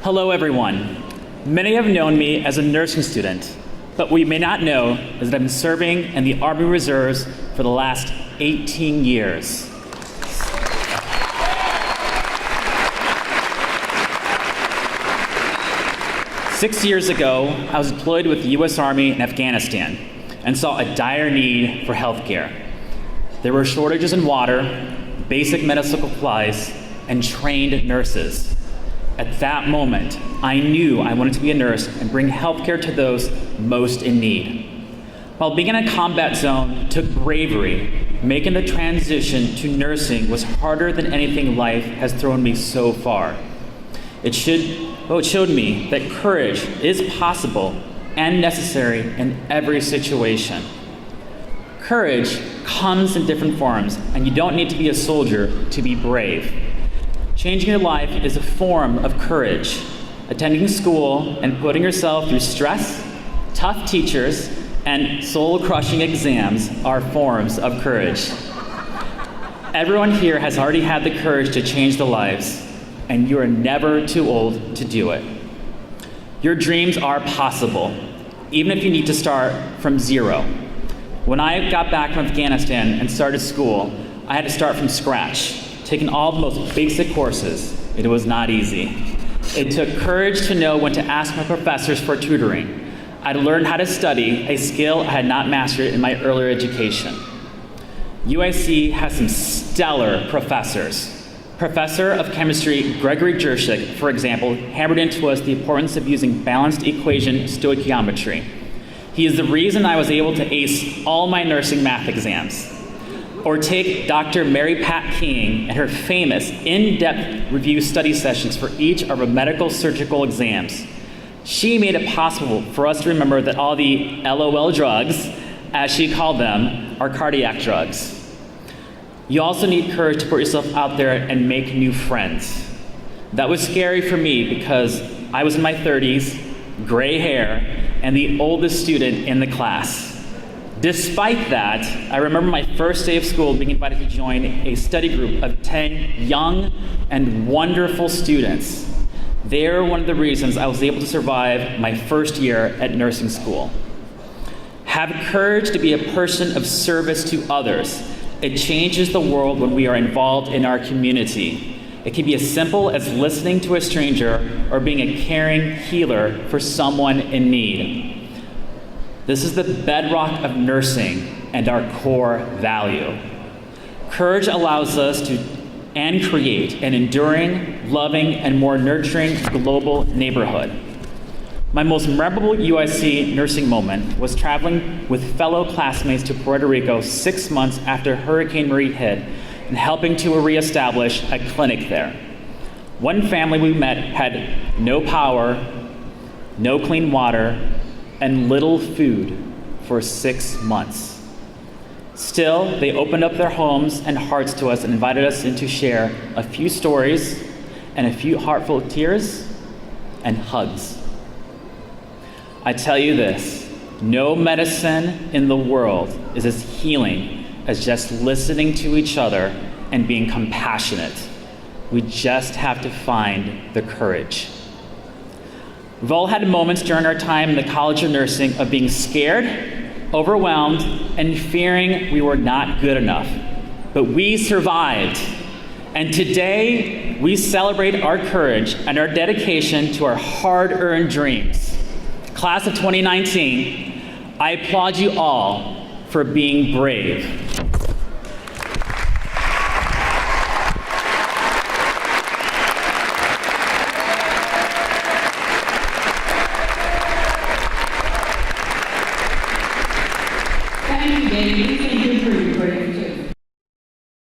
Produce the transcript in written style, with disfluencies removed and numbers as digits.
Hello, everyone. Many have known me as a nursing student, but what you may not know is that I've been serving in the Army Reserves for the last 18 years. Six years ago, I was deployed with the U.S. Army in Afghanistan and saw a dire need for healthcare. There were shortages in water, basic medical supplies, and trained nurses. At that moment, I knew I wanted to be a nurse and bring healthcare to those most in need. While being in a combat zone took bravery, making the transition to nursing was harder than anything life has thrown me so far. It showed me that courage is possible and necessary in every situation. Courage comes in different forms, and you don't need to be a soldier to be brave. Changing your life is a form of courage. Attending school and putting yourself through stress, tough teachers, and soul-crushing exams are forms of courage. Everyone here has already had the courage to change their lives, and you are never too old to do it. Your dreams are possible, even if you need to start from zero. When I got back from Afghanistan and started school, I had to start from scratch, taking all the most basic courses. It was not easy. It took courage to know when to ask my professors for tutoring. I had to learn how to study, a skill I had not mastered in my earlier education. UIC has some stellar professors. Professor of Chemistry Gregory Jershik, for example, hammered into us the importance of using balanced equation stoichiometry. He is the reason I was able to ace all my nursing math exams. Or take Dr. Mary Pat King and her famous in-depth review study sessions for each of our medical surgical exams. She made it possible for us to remember that all the LOL drugs, as she called them, are cardiac drugs. You also need courage to put yourself out there and make new friends. That was scary for me because I was in my 30s, gray hair, and the oldest student in the class. Despite that, I remember my first day of school being invited to join a study group of 10 young and wonderful students. They are one of the reasons I was able to survive my first year at nursing school. Have courage to be a person of service to others. It changes the world when we are involved in our community. It can be as simple as listening to a stranger or being a caring healer for someone in need. This is the bedrock of nursing and our core value. Courage allows us to create an enduring, loving, and more nurturing global neighborhood. My most memorable UIC nursing moment was traveling with fellow classmates to Puerto Rico 6 months after Hurricane Maria hit and helping to reestablish a clinic there. One family we met had no power, no clean water, and little food for 6 months. Still, they opened up their homes and hearts to us and invited us in to share a few stories and a few heartful tears and hugs. I tell you this, no medicine in the world is as healing as just listening to each other and being compassionate. We just have to find the courage. We've all had moments during our time in the College of Nursing of being scared, overwhelmed, and fearing we were not good enough. But we survived. And today, we celebrate our courage and our dedication to our hard-earned dreams. Class of 2019, I applaud you all for being brave.